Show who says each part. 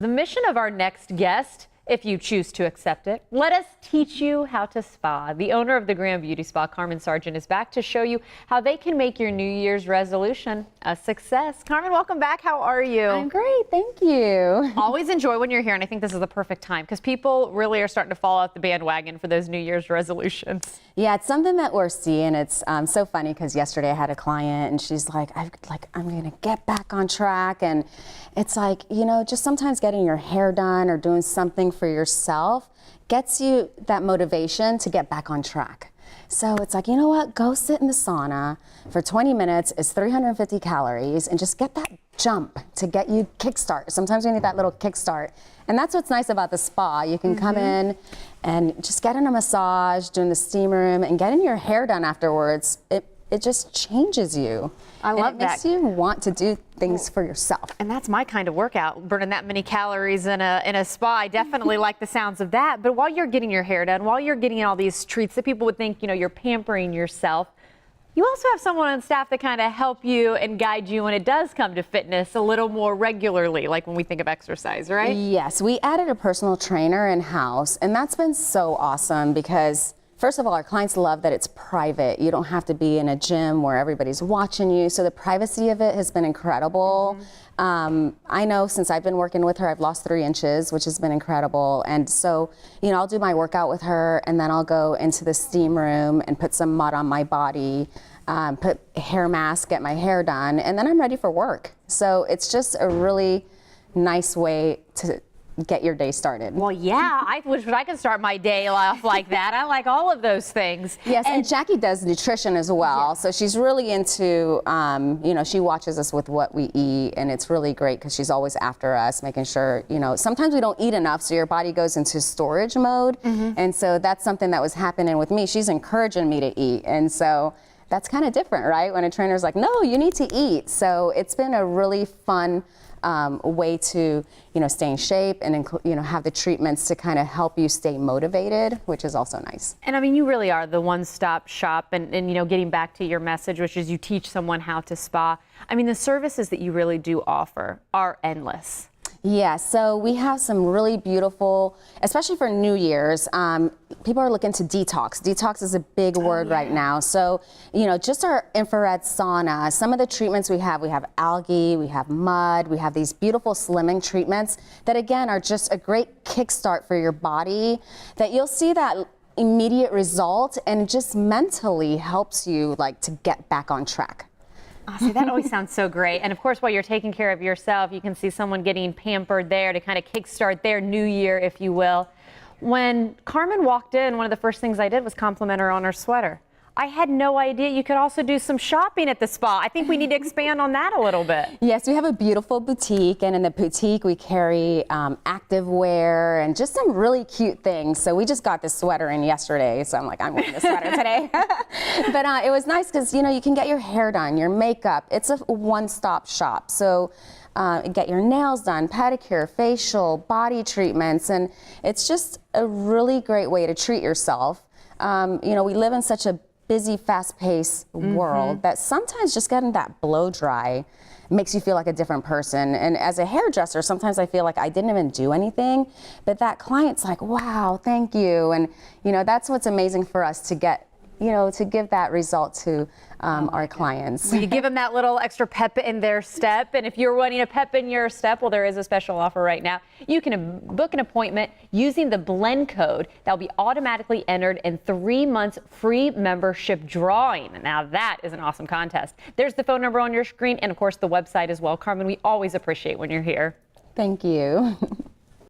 Speaker 1: The mission of our next guest, if you choose to accept it, let us teach you how to spa. The owner of the Grand Beauty Spa, Carmen Sargent, is back to show you how they can make your New Year's resolution a success. Carmen, welcome back. How are you?
Speaker 2: I'm great, thank you.
Speaker 1: Always enjoy when you're here, and I think this is the perfect time because people really are starting to fall off the bandwagon for those New Year's resolutions.
Speaker 2: Yeah, it's something that we're seeing. It's so funny because yesterday I had a client and she's like, I'm gonna get back on track. And it's like, you know, just sometimes getting your hair done or doing something for yourself gets you that motivation to get back on track. So it's like, you know what, go sit in the sauna for 20 minutes, it's 350 calories, and just get that jump to get you kickstart. Sometimes we need that little kickstart. And that's what's nice about the spa. You can come in and just get in a massage, doing the steam room, and getting your hair done afterwards. It just changes you.
Speaker 1: I love
Speaker 2: that. It makes
Speaker 1: that.
Speaker 2: you want to do things for yourself.
Speaker 1: And that's my kind of workout, burning that many calories in a spa. I definitely like the sounds of that. But while you're getting your hair done, while you're getting all these treats that people would think, you know, you're pampering yourself, you also have someone on staff that kind of help you and guide you when it does come to fitness a little more regularly, like when we think of exercise, right?
Speaker 2: Yes, we added a personal trainer in-house, and that's been so awesome because first of all, our clients love that it's private. You don't have to be in a gym where everybody's watching you. So the privacy of it has been incredible. I know since I've been working with her, I've lost 3 inches, which has been incredible. And so, you know, I'll do my workout with her and then I'll go into the steam room and put some mud on my body, put a hair mask, get my hair done, and then I'm ready for work. So it's just a really nice way to get your day started.
Speaker 1: Well, yeah, I wish I could start my day off like that. I like all of those things.
Speaker 2: Yes, and Jackie does nutrition as well. Yeah. So she's really into, you know, she watches us with what we eat, and it's really great because she's always after us, making sure, you know, sometimes we don't eat enough, so your body goes into storage mode. And so that's something that was happening with me. She's encouraging me to eat, and so that's kind of different, right? When a trainer's like, no, you need to eat. So it's been a really fun way to, you know, stay in shape and, you know, have the treatments to kind of help you stay motivated, which is also nice.
Speaker 1: And I mean, you really are the one-stop shop, and, you know, getting back to your message, which is you teach someone how to spa. I mean, the services that you really do offer are endless.
Speaker 2: Yeah, so we have some really beautiful, especially for New Year's, people are looking to detox. Detox is a big word right now. So, you know, just our infrared sauna, some of the treatments we have algae, we have mud, we have these beautiful slimming treatments that again are just a great kickstart for your body, that you'll see that immediate result and it just mentally helps you like to get back on track.
Speaker 1: Oh, see, that always sounds so great. And of course, while you're taking care of yourself, you can see someone getting pampered there to kind of kickstart their new year, if you will. When Carmen walked in, one of the first things I did was compliment her on her sweater. I had no idea you could also do some shopping at the spa. I think we need to expand on that a little bit.
Speaker 2: Yes, we have a beautiful boutique, and in the boutique we carry activewear and just some really cute things. So we just got this sweater in yesterday, so I'm like, I'm wearing this sweater today. But it was nice because, you know, you can get your hair done, your makeup. It's a one-stop shop. So get your nails done, pedicure, facial, body treatments, and it's just a really great way to treat yourself. You know, we live in such a busy, fast-paced world that sometimes just getting that blow dry makes you feel like a different person. And as a hairdresser, sometimes I feel like I didn't even do anything, but that client's like, wow, thank you. And, you know, that's what's amazing for us to get, you know, to give that result to our clients.
Speaker 1: You give them that little extra pep in their step. And if you're wanting a pep in your step, well, there is a special offer right now. You can book an appointment using the blend code that will be automatically entered in 3 months free membership drawing. Now that is an awesome contest. There's the phone number on your screen and of course the website as well. Carmen, we always appreciate when you're here.
Speaker 2: Thank you.